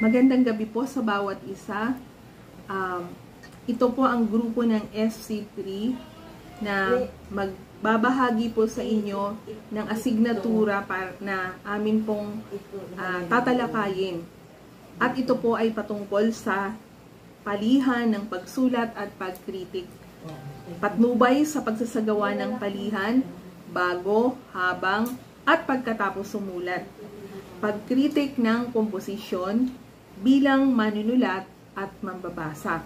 Magandang gabi po sa bawat isa. Ito po ang grupo ng SC3 na magbabahagi po sa inyo ng asignatura na amin pong tatalakayin. At ito po ay patungkol sa palihan ng pagsulat at pagkritik. Patnubay sa pagsasagawa ng palihan, bago, habang, at pagkatapos sumulat. Pagkritik ng komposisyon bilang manunulat at mambabasa.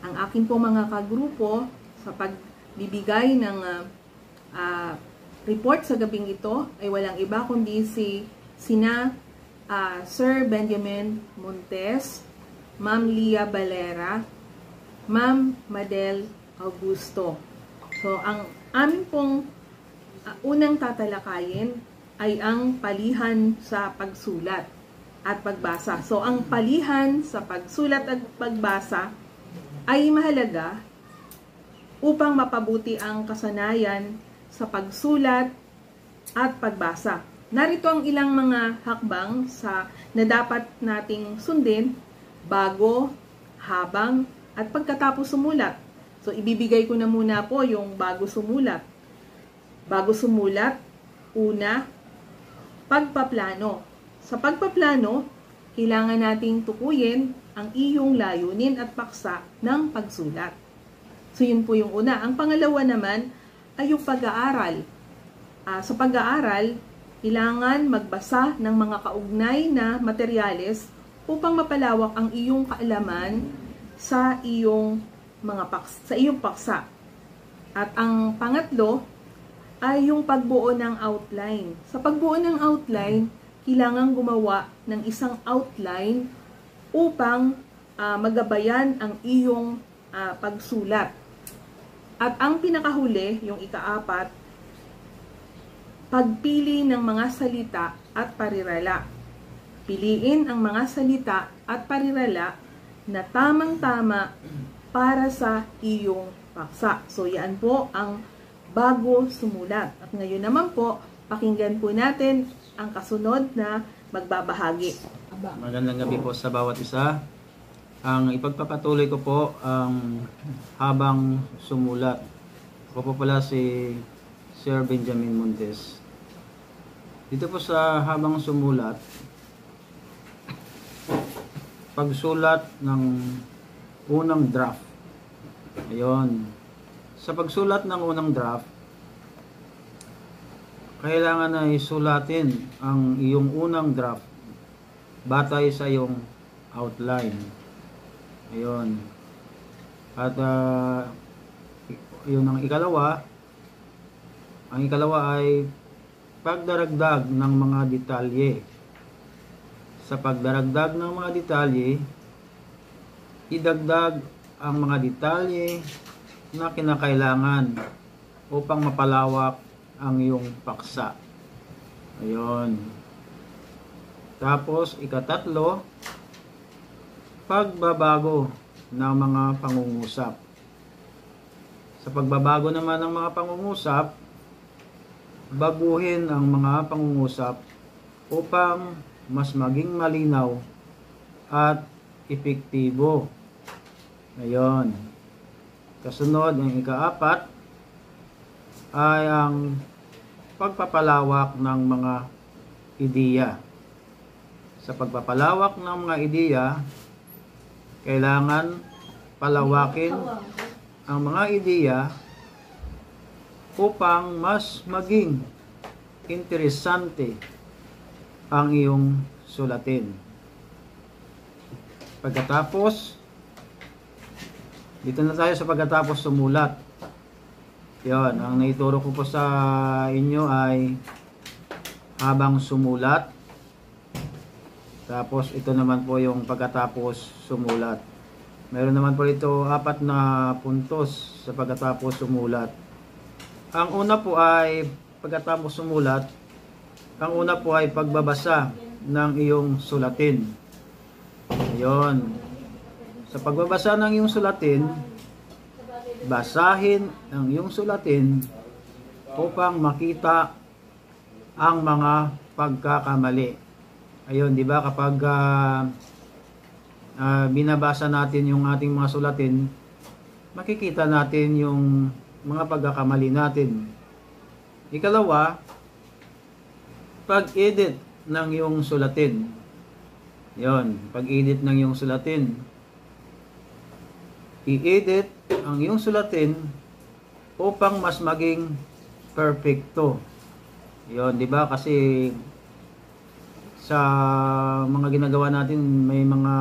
Ang akin po mga kagrupo sa pagbibigay ng report sa gabing ito ay walang iba kundi sina Sir Benjamin Montes, Ma'am Lia Valera, Ma'am Madel Augusto. So, ang amin pong unang tatalakayin ay ang palihan sa pagsulat at pagbasa. So, ang palihan sa pagsulat at pagbasa ay mahalaga upang mapabuti ang kasanayan sa pagsulat at pagbasa. Narito ang ilang mga hakbang na dapat nating sundin bago, habang, at pagkatapos sumulat. So, ibibigay ko na muna po yung bago sumulat. Bago sumulat, una, pagpaplano. Sa pagpaplano, kailangan nating tukuyin ang iyong layunin at paksa ng pagsulat. So, yun po yung una. Ang pangalawa naman ay yung pag-aaral. Sa pag-aaral, kailangan magbasa ng mga kaugnay na materyales upang mapalawak ang iyong kaalaman sa iyong paksa. At ang pangatlo ay yung pagbuo ng outline. Sa pagbuo ng outline, kailangan gumawa ng isang outline upang magabayan ang iyong pagsulat. At ang pinakahuli, yung ika-4, pagpili ng mga salita at parirala. Piliin ang mga salita at parirala na tamang-tama para sa iyong paksa. So, yan po ang bago sumulat. At ngayon naman po, pakinggan po natin ang kasunod na magbabahagi. Magandang gabi po sa bawat isa. Ang ipagpapatuloy ko po ang habang sumulat. Ako po pala si Sir Benjamin Montes. Dito po sa habang sumulat, pagsulat ng unang draft. Ayun. Sa pagsulat ng unang draft, kailangan na isulatin ang iyong unang draft batay sa iyong outline. Ayun. At yun ang ikalawa. Ang ikalawa ay pagdaragdag ng mga detalye. Sa pagdaragdag ng mga detalye, idagdag ang mga detalye na kinakailangan upang mapalawak ang iyong paksa. Ayun. Tapos, ikatatlo, pagbabago ng mga pangungusap. Sa pagbabago naman ng mga pangungusap, baguhin ang mga pangungusap upang mas maging malinaw at epektibo. Ayun. Kasunod, ang ika-4, ay ang pagpapalawak ng mga ideya. Sa pagpapalawak ng mga ideya, kailangan palawakin ang mga ideya upang mas maging interesante ang iyong sulatin. Pagkatapos, dito na tayo sa pagkatapos sumulat. Yon, ang naituro ko po sa inyo ay habang sumulat. Tapos ito naman po yung pagkatapos sumulat. Meron naman po ito 4 na puntos sa pagkatapos sumulat. Ang una po ay pagkatapos sumulat, ang una po ay pagbabasa ng iyong sulatin. Yon. Sa pagbabasa ng iyong sulatin, basahin ang iyong sulatin upang makita ang mga pagkakamali. Ayun, di ba, kapag binabasa natin yung ating mga sulatin, makikita natin yung mga pagkakamali natin. Ikalawa, pag-edit ng iyong sulatin. Yon, pag-edit ng iyong sulatin. I-edit ang iyong sulatin upang mas maging perfecto. Yon, 'di ba? Kasi sa mga ginagawa natin may mga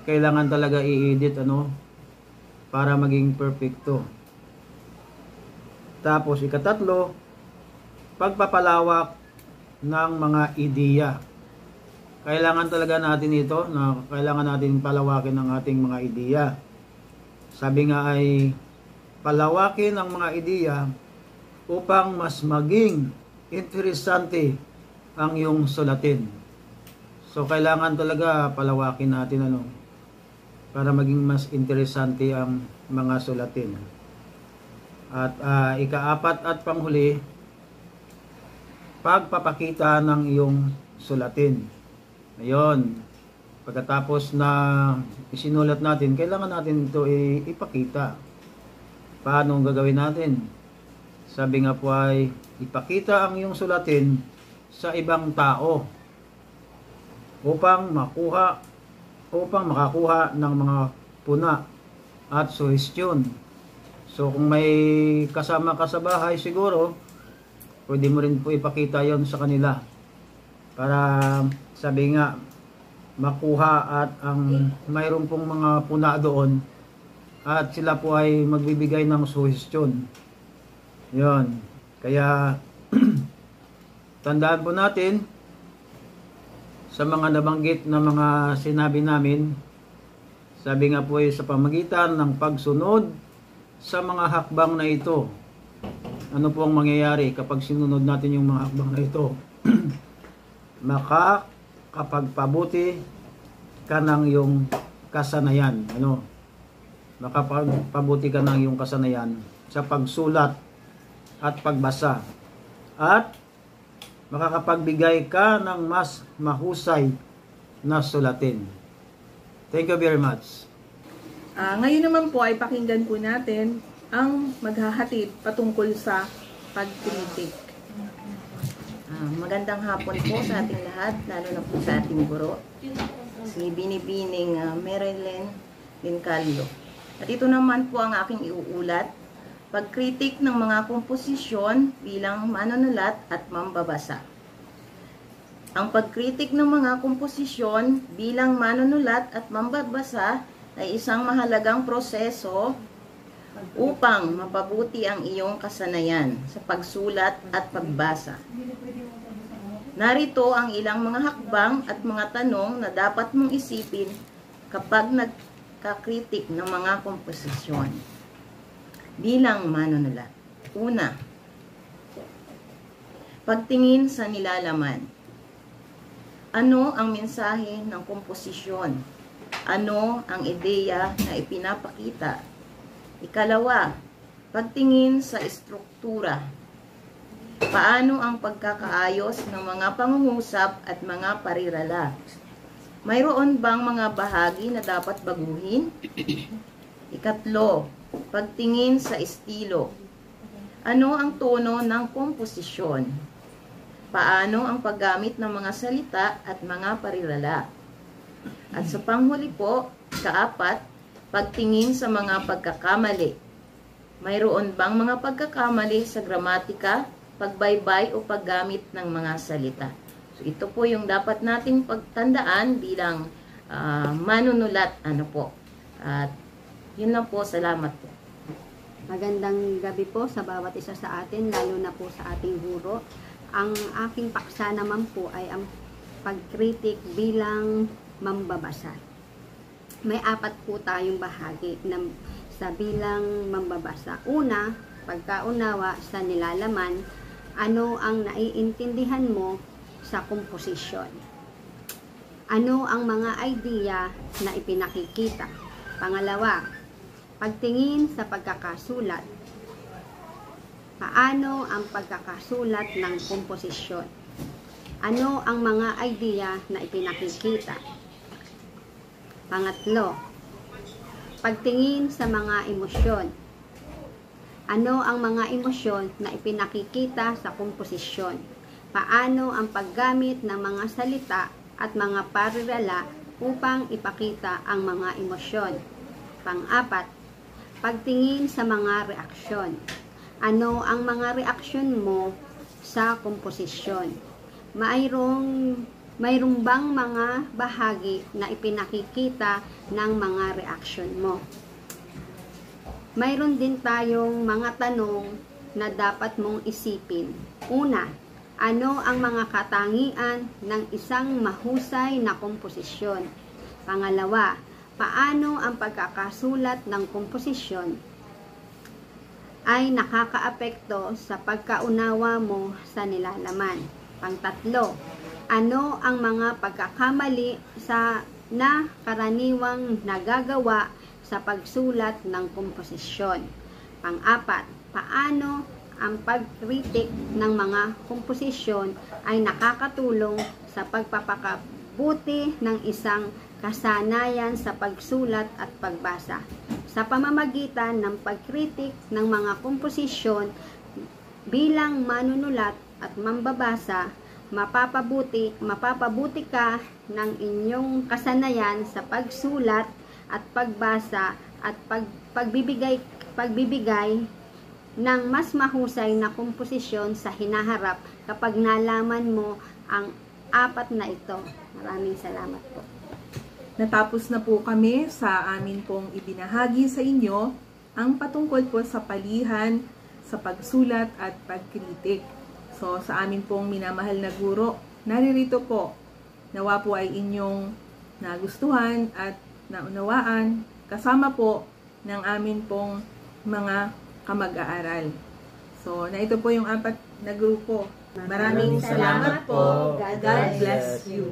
kailangan talaga i-edit para maging perfecto. Tapos ikatatlo, pagpapalawak ng mga ideya. Kailangan talaga natin ito, na kailangan natin palawakin ang ating mga ideya. Sabi nga ay palawakin ang mga ideya upang mas maging interesante ang iyong sulatin. So kailangan talaga palawakin natin para maging mas interesante ang mga sulatin. At ikaapat at panghuli, pagpapakita ng iyong sulatin. Ayun, pagkatapos na isinulat natin, kailangan natin ito ipakita. Paano gagawin natin? Sabi nga po ay, ipakita ang iyong sulatin sa ibang tao upang makakuha ng mga puna at suhestyon. So kung may kasama ka sa bahay siguro, pwede mo rin po ipakita yon sa kanila para sabi nga makuha at ang mayroon pong mga puna doon at sila po ay magbibigay ng suhestyon. Yon. Kaya tandaan po natin sa mga nabanggit na mga sinabi namin, sabi nga po ay sa pamagitan ng pagsunod sa mga hakbang na ito. Ano po ang mangyayari kapag sinunod natin yung mga hakbang na ito? Makakapagpabuti ka ng iyong kasanayan. Makapagpabuti ka ng iyong kasanayan sa pagsulat at pagbasa. At makakapagbigay ka ng mas mahusay na sulatin. Thank you very much. Ngayon naman po ay pakinggan po natin ang maghahatid patungkol sa pagkritik. Magandang hapon po sa ating lahat, lalo na po sa ating guro, si Binibining Marilyn Lincalio. At ito naman po ang aking iuulat, pagkritik ng mga komposisyon bilang manunulat at mambabasa. Ang pagkritik ng mga komposisyon bilang manunulat at mambabasa ay isang mahalagang proseso upang mapabuti ang iyong kasanayan sa pagsulat at pagbasa. Narito ang ilang mga hakbang at mga tanong na dapat mong isipin kapag nagkakritik ng mga komposisyon bilang manunulat. Una, pagtingin sa nilalaman. Ano ang mensahe ng komposisyon? Ano ang ideya na ipinapakita? Ikalawa, pagtingin sa estruktura. Paano ang pagkakaayos ng mga pangungusap at mga parirala? Mayroon bang mga bahagi na dapat baguhin? Ikatlo, pagtingin sa estilo. Ano ang tono ng komposisyon? Paano ang paggamit ng mga salita at mga parirala? At sa panghuli po, kaapat, pagtingin sa mga pagkakamali. Mayroon bang mga pagkakamali sa gramatika, pagbaybay o paggamit ng mga salita? So ito po yung dapat nating pagtandaan bilang manunulat. At yun lang po, salamat po. Magandang gabi po sa bawat isa sa atin, lalo na po sa ating guro. Ang aking paksa naman po ay ang pagkritik bilang mambabasa. May apat po tayong bahagi sa bilang mambabasa. Una, pagkaunawa sa nilalaman, ano ang naiintindihan mo sa komposisyon? Ano ang mga idea na ipinakikita? Pangalawa, pagtingin sa pagkakasulat. Paano ang pagkakasulat ng komposisyon? Ano ang mga idea na ipinakikita? Pangatlo, pagtingin sa mga emosyon. Ano ang mga emosyon na ipinakikita sa komposisyon? Paano ang paggamit ng mga salita at mga parirala upang ipakita ang mga emosyon? Pang-apat, pagtingin sa mga reaksyon. Ano ang mga reaksyon mo sa komposisyon? Mayroong bang mga bahagi na ipinakikita ng mga reaksyon mo? Mayroon din tayong mga tanong na dapat mong isipin. Una, ano ang mga katangian ng isang mahusay na komposisyon? Pangalawa, paano ang pagkakasulat ng komposisyon ay nakakaapekto sa pagkaunawa mo sa nilalaman? Pangtatlo, ano ang mga pagkakamali na karaniwang nagagawa sa pagsulat ng komposisyon? Pang-apat, paano ang pag-critic ng mga komposisyon ay nakakatulong sa pagpapakabuti ng isang kasanayan sa pagsulat at pagbasa? Sa pamamagitan ng pag-critic ng mga komposisyon bilang manunulat at mambabasa, mapapabuti ka ng inyong kasanayan sa pagsulat at pagbasa at pagbibigay ng mas mahusay na komposisyon sa hinaharap kapag nalaman mo ang apat na ito. Maraming salamat po. Natapos na po kami sa amin pong ibinahagi sa inyo ang patungkol po sa palihan, sa pagsulat at pagkritik. So, sa amin pong minamahal na guro, naririto po. Nawa po ay inyong nagustuhan at naunawaan, kasama po ng amin pong mga kamag-aaral. So, na ito po yung 4 na grupo. Maraming salamat po. God bless you.